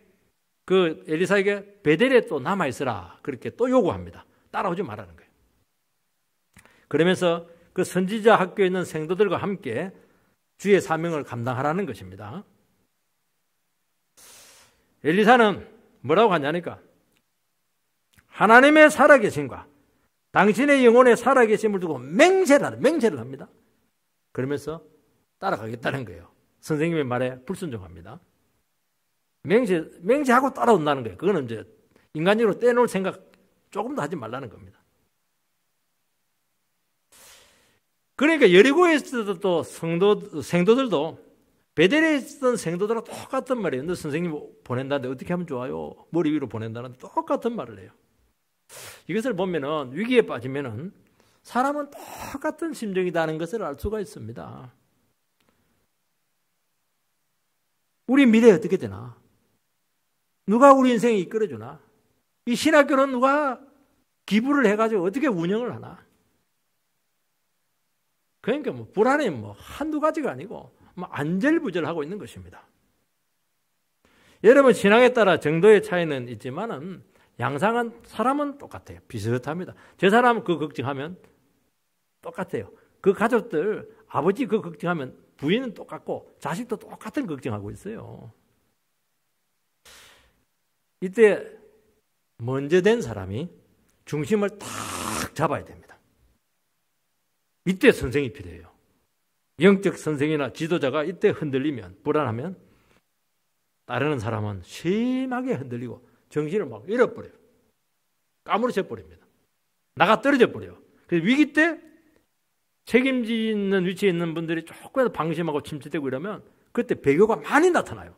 그 엘리사에게 베델에 또 남아있으라 그렇게 또 요구합니다. 따라오지 말라는 거예요. 그러면서 그 선지자 학교에 있는 생도들과 함께 주의 사명을 감당하라는 것입니다. 엘리사는 뭐라고 하냐니까 하나님의 살아계심과 당신의 영혼의 살아계심을 두고 맹세를 합니다. 그러면서 따라가겠다는 거예요. 선생님의 말에 불순종합니다. 맹세하고 따라온다는 거예요. 그거는 이제 인간적으로 떼놓을 생각 조금도 하지 말라는 겁니다. 그러니까 여리고에 있었던 또 생도들도 베델에 있었던 생도들과 똑같은 말이에요. 너 선생님 보낸다는데 어떻게 하면 좋아요? 머리 위로 보낸다는데 똑같은 말을 해요. 이것을 보면은 위기에 빠지면은 사람은 똑같은 심정이다는 것을 알 수가 있습니다. 우리 미래에 어떻게 되나? 누가 우리 인생을 이끌어주나? 이 신학교는 누가 기부를 해가지고 어떻게 운영을 하나? 그러니까 뭐 불안이 뭐 한두 가지가 아니고 뭐 안절부절하고 있는 것입니다. 여러분 신앙에 따라 정도의 차이는 있지만은 양상은 사람은 똑같아요. 비슷합니다. 저 사람은 그 걱정하면 똑같아요. 그 가족들 아버지 그 걱정하면 부인은 똑같고 자식도 똑같은 걱정하고 있어요. 이때 먼저 된 사람이 중심을 탁 잡아야 됩니다. 이때 선생이 필요해요. 영적 선생이나 지도자가 이때 흔들리면, 불안하면 따르는 사람은 심하게 흔들리고 정신을 막 잃어버려요. 까무러져 버립니다. 나가 떨어져 버려요. 그래서 위기 때 책임지는 위치에 있는 분들이 조금이라도 방심하고 침체되고 이러면 그때 배교가 많이 나타나요.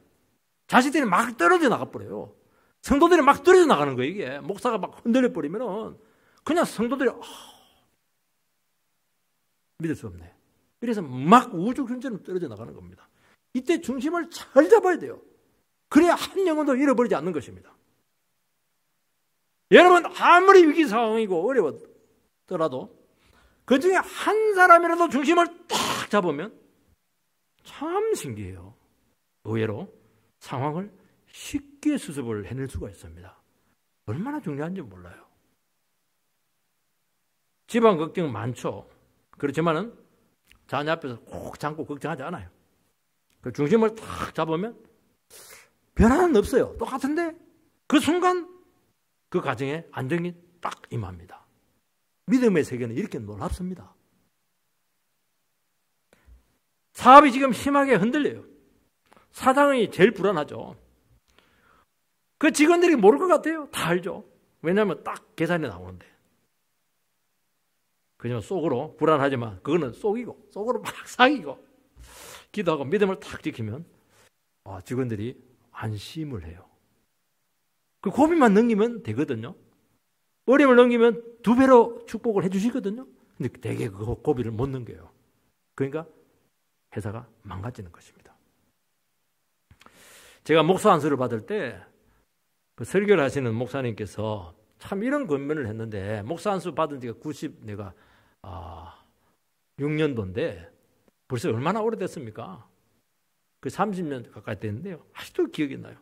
자식들이 막 떨어져 나가버려요. 성도들이 막 떨어져 나가는 거예요. 이게 목사가 막 흔들려 버리면 그냥 성도들이 믿을 수 없네. 이래서 막 우주훈련처럼 떨어져 나가는 겁니다. 이때 중심을 잘 잡아야 돼요. 그래야 한 영혼도 잃어버리지 않는 것입니다. 여러분 아무리 위기 상황이고 어려웠더라도 그 중에 한 사람이라도 중심을 딱 잡으면 참 신기해요. 의외로 상황을 쉽게 수습을 해낼 수가 있습니다. 얼마나 중요한지 몰라요. 집안 걱정 많죠. 그렇지만은 자녀 앞에서 꼭 참고 걱정하지 않아요. 그 중심을 딱 잡으면 변화는 없어요. 똑같은데 그 순간 그 가정에 안정이 딱 임합니다. 믿음의 세계는 이렇게 놀랍습니다. 사업이 지금 심하게 흔들려요. 사장이 제일 불안하죠. 그 직원들이 모를 것 같아요. 다 알죠. 왜냐하면 딱 계산이 나오는데. 그냥 속으로 불안하지만 그거는 속이고 속으로 막 사귀고 기도하고 믿음을 탁 지키면 직원들이 안심을 해요. 그 고비만 넘기면 되거든요. 어려움을 넘기면 2배로 축복을 해주시거든요. 근데 대개 그 고비를 못 넘겨요. 그러니까 회사가 망가지는 것입니다. 제가 목사 안수를 받을 때 그 설교를 하시는 목사님께서 참 이런 권면을 했는데, 목사 안수 받은 지가 6년도인데 벌써 얼마나 오래됐습니까? 그 30년 가까이 됐는데요. 아직도 기억이 나요.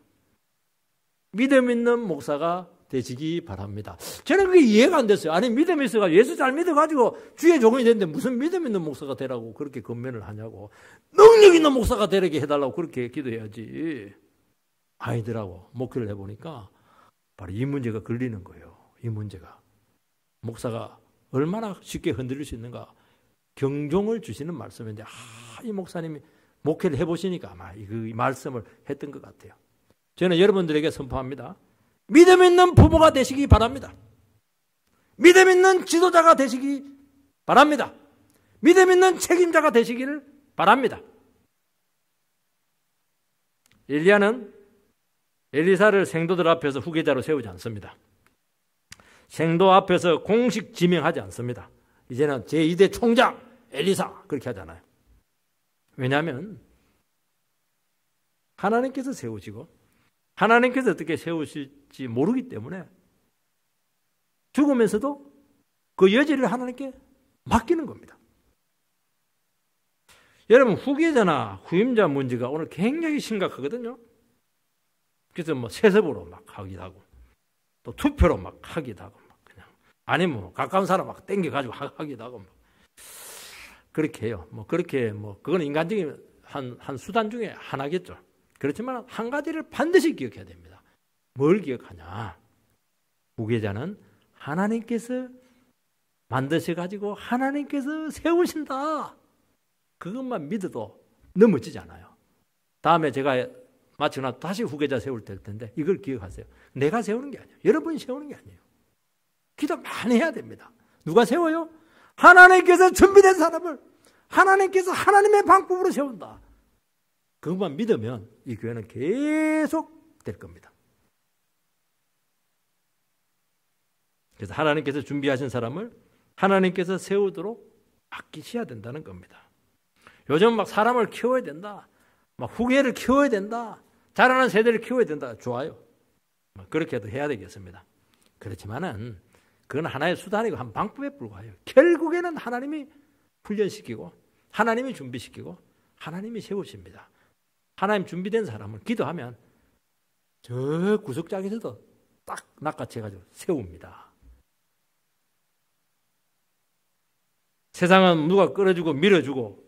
믿음 있는 목사가 되시기 바랍니다. 저는 그게 이해가 안 됐어요. 아니 믿음이 있어가지고 예수 잘 믿어가지고 주의 종이 됐는데 무슨 믿음 있는 목사가 되라고 그렇게 권면을 하냐고. 능력 있는 목사가 되게 해달라고 그렇게 기도해야지. 아이들하고 목회를 해보니까 바로 이 문제가 걸리는 거예요. 이 문제가. 목사가 얼마나 쉽게 흔들릴 수 있는가. 경종을 주시는 말씀인데 이 목사님이 목회를 해보시니까 아마 이 말씀을 했던 것 같아요. 저는 여러분들에게 선포합니다. 믿음 있는 부모가 되시기 바랍니다. 믿음 있는 지도자가 되시기 바랍니다. 믿음 있는 책임자가 되시기를 바랍니다. 엘리야는 엘리사를 생도들 앞에서 후계자로 세우지 않습니다. 생도 앞에서 공식 지명하지 않습니다. 이제는 제2대 총장 엘리사 그렇게 하잖아요. 왜냐하면 하나님께서 세우시고 하나님께서 어떻게 세우실지 모르기 때문에 죽으면서도 그 여지를 하나님께 맡기는 겁니다. 여러분 후계자나 후임자 문제가 오늘 굉장히 심각하거든요. 그래서 세습으로 막 하기도 하고 또 투표로 막 하기도 하고 막 그냥 아니면 가까운 사람 막 땡겨가지고 하기도 하고 막 그렇게 해요. 그렇게 그건 인간적인 한 수단 중에 하나겠죠. 그렇지만 한 가지를 반드시 기억해야 됩니다. 뭘 기억하냐? 후계자는 하나님께서 만드셔가지고 하나님께서 세우신다. 그것만 믿어도 넘어지지 않아요. 다음에 제가 마치고 나서 다시 후계자 세울 될 텐데 이걸 기억하세요. 내가 세우는 게 아니에요. 여러분이 세우는 게 아니에요. 기도 많이 해야 됩니다. 누가 세워요? 하나님께서 준비된 사람을 하나님께서 하나님의 방법으로 세운다. 그것만 믿으면 이 교회는 계속 될 겁니다. 그래서 하나님께서 준비하신 사람을 하나님께서 세우도록 아끼셔야 된다는 겁니다. 요즘 막 사람을 키워야 된다. 막 후계를 키워야 된다. 자라는 세대를 키워야 된다. 좋아요. 그렇게도 해야 되겠습니다. 그렇지만은 그건 하나의 수단이고 한 방법에 불과해요. 결국에는 하나님이 훈련시키고 하나님이 준비시키고 하나님이 세우십니다. 하나님 준비된 사람을 기도하면 저 구석장에서도 딱 낚아채가지고 세웁니다. 세상은 누가 끌어주고 밀어주고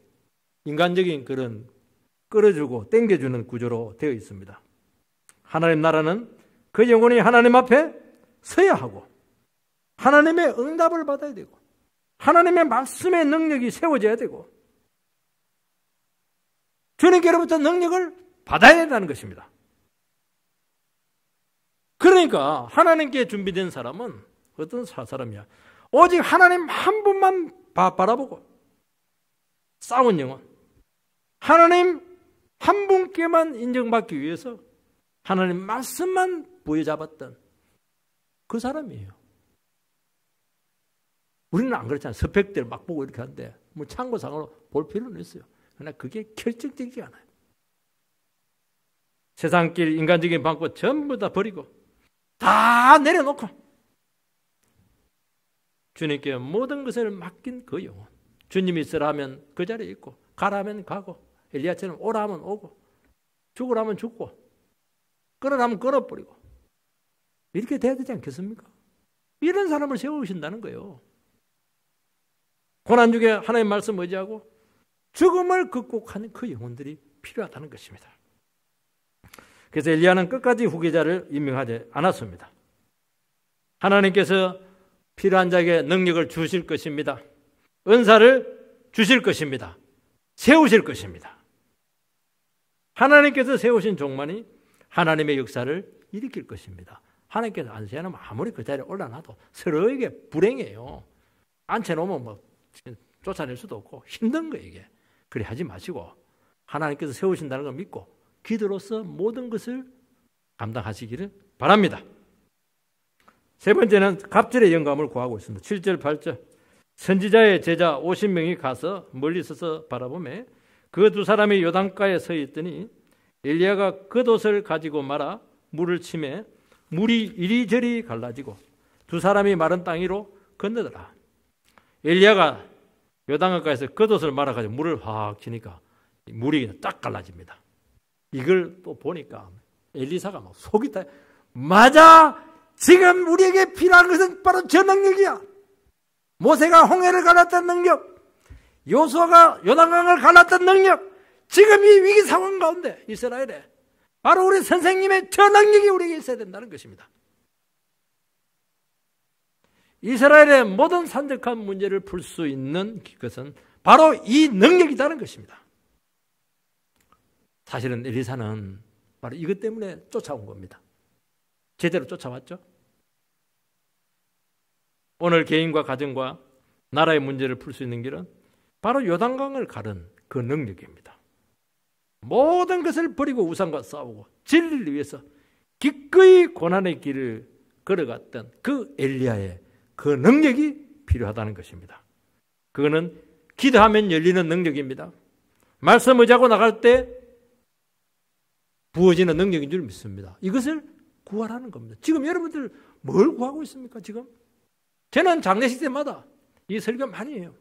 인간적인 그런 끌어주고 땡겨주는 구조로 되어 있습니다. 하나님 나라는 그 영혼이 하나님 앞에 서야 하고 하나님의 응답을 받아야 되고 하나님의 말씀의 능력이 세워져야 되고 주님께로부터 능력을 받아야 된다는 것입니다. 그러니까 하나님께 준비된 사람은 어떤 사람이야? 오직 하나님 한 분만 바라보고 싸운 영혼, 하나님 한 분께만 인정받기 위해서 하나님 말씀만 부여잡았던 그 사람이에요. 우리는 안 그렇잖아요. 스펙들 막 보고 이렇게 하는데 뭐 참고상으로 볼 필요는 있어요. 그러나 그게 결정적이지 않아요. 세상길 인간적인 방법 전부 다 버리고 다 내려놓고 주님께 모든 것을 맡긴 그 영혼. 주님이 있으라 하면 그 자리에 있고 가라 하면 가고 엘리야처럼 오라 하면 오고 죽으라 하면 죽고 끊으라 하면 끊어버리고 이렇게 돼야 되지 않겠습니까? 이런 사람을 세우신다는 거예요. 고난 중에 하나님 말씀 의지하고 죽음을 극복하는 그 영혼들이 필요하다는 것입니다. 그래서 엘리야는 끝까지 후계자를 임명하지 않았습니다. 하나님께서 필요한 자에게 능력을 주실 것입니다. 은사를 주실 것입니다. 세우실 것입니다. 하나님께서 세우신 종만이 하나님의 역사를 일으킬 것입니다. 하나님께서 안 세우면 아무리 그 자리에 올라놔도 서로에게 불행해요. 앉혀놓으면 뭐 쫓아낼 수도 없고 힘든 거예요 이게. 그래 하지 마시고 하나님께서 세우신다는 걸 믿고 기도로서 모든 것을 감당하시기를 바랍니다. 세 번째는 갑절의 영감을 구하고 있습니다. 7절 8절 선지자의 제자 50명이 가서 멀리 서서 바라보매 그 두 사람이 요단가에 서 있더니 엘리야가 겉옷을 가지고 말아 물을 치매 물이 이리저리 갈라지고 두 사람이 마른 땅 위로 건너더라. 엘리야가 요단가에서 겉옷을 말아가지고 물을 확 치니까 물이 딱 갈라집니다. 이걸 또 보니까 엘리사가 막 속이 다 맞아! 지금 우리에게 필요한 것은 바로 저 능력이야. 모세가 홍해를 갈랐던 능력, 요수아가 요단강을 갈랐던 능력, 지금 이 위기 상황 가운데 이스라엘에 바로 우리 선생님의 저 능력이 우리에게 있어야 된다는 것입니다. 이스라엘의 모든 산적한 문제를 풀 수 있는 것은 바로 이 능력이라는 것입니다. 사실은 엘리사는 바로 이것 때문에 쫓아온 겁니다. 제대로 쫓아왔죠. 오늘 개인과 가정과 나라의 문제를 풀 수 있는 길은 바로 요단강을 가른 그 능력입니다. 모든 것을 버리고 우상과 싸우고 진리를 위해서 기꺼이 고난의 길을 걸어갔던 그 엘리야의 그 능력이 필요하다는 것입니다. 그거는 기도하면 열리는 능력입니다. 말씀 의지하고 나갈 때 부어지는 능력인 줄 믿습니다. 이것을 구하라는 겁니다. 지금 여러분들 뭘 구하고 있습니까? 지금 저는 장례식 때마다 이 설교 많이 해요.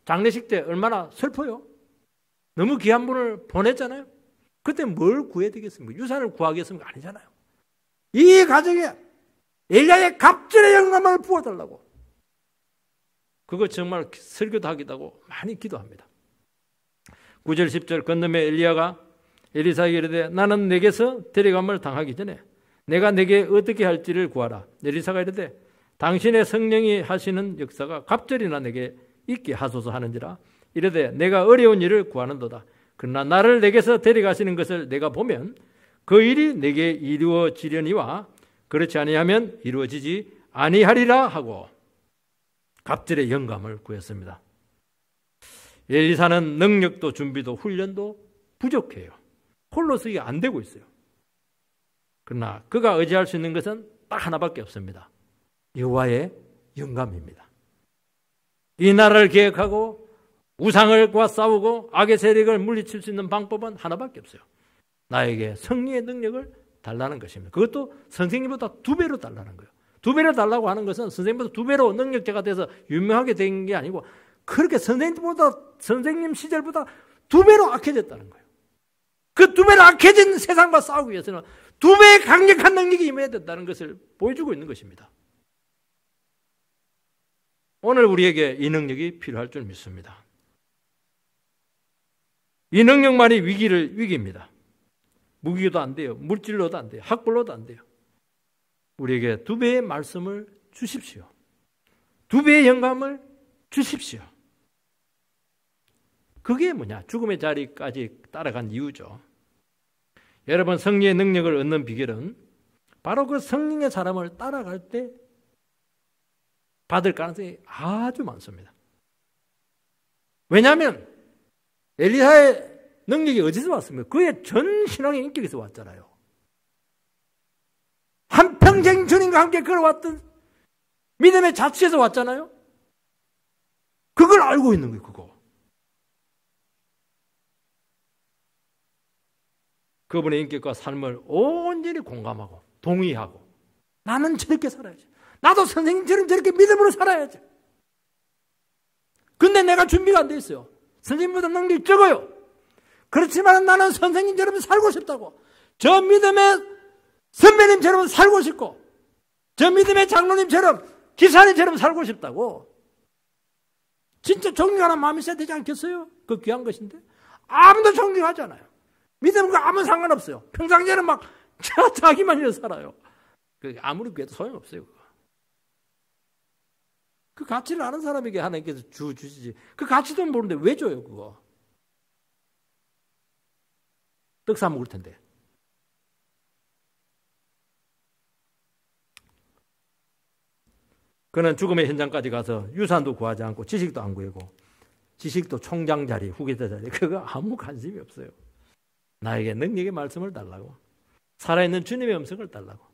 장례식 때 얼마나 슬퍼요. 너무 귀한 분을 보냈잖아요. 그때 뭘 구해야 되겠습니까? 유산을 구하겠습니까? 아니잖아요. 이 가정에 엘리야의 갑절의 영감을 부어달라고. 그거 정말 설교도 하기도 하고 많이 기도합니다. 9절 10절 건너매 엘리야가 엘리사에게 이르되 나는 내게서 데려감을 당하기 전에 내가 내게 어떻게 할지를 구하라. 엘리사가 이르되 당신의 성령이 하시는 역사가 갑절이나 내게 있게 하소서 하는지라. 이르되 내가 어려운 일을 구하는도다. 그러나 나를 내게서 데려가시는 것을 내가 보면 그 일이 내게 이루어지려니와 그렇지 아니하면 이루어지지 아니하리라 하고 갑절의 영감을 구했습니다. 엘리사는 능력도 준비도 훈련도 부족해요. 홀로서 이게 안 되고 있어요. 그러나 그가 의지할 수 있는 것은 딱 하나밖에 없습니다. 여호와의 영감입니다. 이 나라를 계획하고 우상을과 싸우고 악의 세력을 물리칠 수 있는 방법은 하나밖에 없어요. 나에게 성령의 능력을 달라는 것입니다. 그것도 선생님보다 2배로 달라는 거예요. 2배로 달라고 하는 것은 선생님보다 2배로 능력자가 돼서 유명하게 된 게 아니고 그렇게 선생님 시절보다 2배로 악해졌다는 거예요. 그 2배로 악해진 세상과 싸우기 위해서는 2배의 강력한 능력이 임해야 된다는 것을 보여주고 있는 것입니다. 오늘 우리에게 이 능력이 필요할 줄 믿습니다. 이 능력만이 위기입니다. 무기도 안 돼요. 물질로도 안 돼요. 학벌로도 안 돼요. 우리에게 2배의 말씀을 주십시오. 2배의 영감을 주십시오. 그게 뭐냐? 죽음의 자리까지 따라간 이유죠. 여러분, 성령의 능력을 얻는 비결은 바로 그 성령의 사람을 따라갈 때 받을 가능성이 아주 많습니다. 왜냐하면 엘리야의 능력이 어디서 왔습니까? 그의 전 신앙의 인격에서 왔잖아요. 한평생 주님과 함께 걸어왔던 믿음의 자취에서 왔잖아요. 그걸 알고 있는 거예요. 그거. 그분의 인격과 삶을 온전히 공감하고 동의하고 나는 저렇게 살아야지. 나도 선생님처럼 저렇게 믿음으로 살아야지. 근데 내가 준비가 안 돼 있어요. 선생님보다 능력이 적어요. 그렇지만 나는 선생님처럼 살고 싶다고. 저 믿음의 선배님처럼 살고 싶고 저 믿음의 장로님처럼 기사님처럼 살고 싶다고. 진짜 존경하는 마음이 있어야 되지 않겠어요? 그 귀한 것인데 아무도 존경하지 않아요. 믿음과 아무 상관없어요. 평상시에는 막 자기만 위해 살아요. 아무리 그래도 소용없어요. 그 가치를 아는 사람에게 하나님께서 주시지. 그 가치도 모르는데 왜 줘요 그거? 떡 사 먹을 텐데. 그는 죽음의 현장까지 가서 유산도 구하지 않고 지식도 안 구하고 지식도 총장 자리, 후계자 자리 그거 아무 관심이 없어요. 나에게 능력의 말씀을 달라고. 살아있는 주님의 음성을 달라고.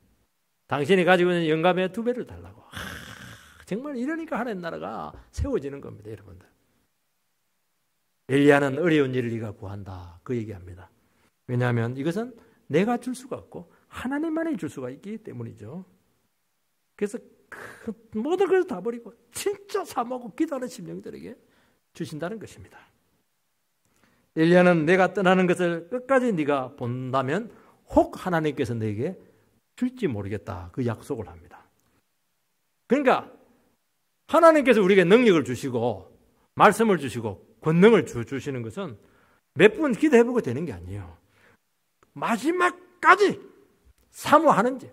당신이 가지고 있는 영감의 2배를 달라고. 정말 이러니까 하나님 나라가 세워지는 겁니다. 여러분들. 엘리야는 어려운 일을 네가 구한다. 그 얘기합니다. 왜냐하면 이것은 내가 줄 수가 없고 하나님만이 줄 수가 있기 때문이죠. 그래서 그 모든 걸 다 버리고 진짜 사모하고 기도하는 심령들에게 주신다는 것입니다. 엘리야는 내가 떠나는 것을 끝까지 네가 본다면 혹 하나님께서 내게 줄지 모르겠다. 그 약속을 합니다. 그러니까 하나님께서 우리에게 능력을 주시고 말씀을 주시고 권능을 주시는 것은 몇 분 기도해보고 되는 게 아니에요. 마지막까지 사모하는지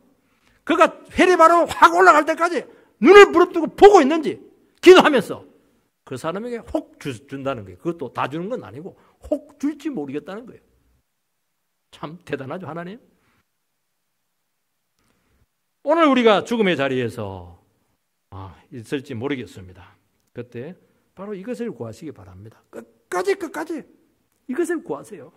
그가 회리 바로 확 올라갈 때까지 눈을 부릅뜨고 보고 있는지 기도하면서 그 사람에게 혹 준다는 거예요. 그것도 다 주는 건 아니고 혹 줄지 모르겠다는 거예요. 참 대단하죠, 하나님. 오늘 우리가 죽음의 자리에서 있을지 모르겠습니다. 그때 바로 이것을 구하시기 바랍니다. 끝까지 이것을 구하세요.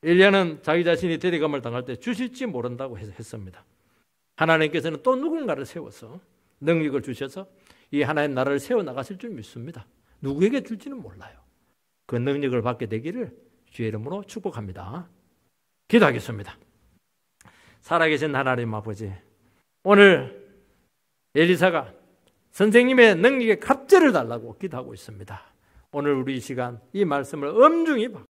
엘리야는 자기 자신이 대리감을 당할 때 주실지 모른다고 했습니다. 하나님께서는 또 누군가를 세워서 능력을 주셔서 이 하나님 나라를 세워나가실 줄 믿습니다. 누구에게 줄지는 몰라요. 그 능력을 받게 되기를 주의 이름으로 축복합니다. 기도하겠습니다. 살아계신 하나님 아버지, 오늘 엘리사가 선생님의 능력의 갑절을 달라고 기도하고 있습니다. 오늘 우리 이 시간 이 말씀을 엄중히 받고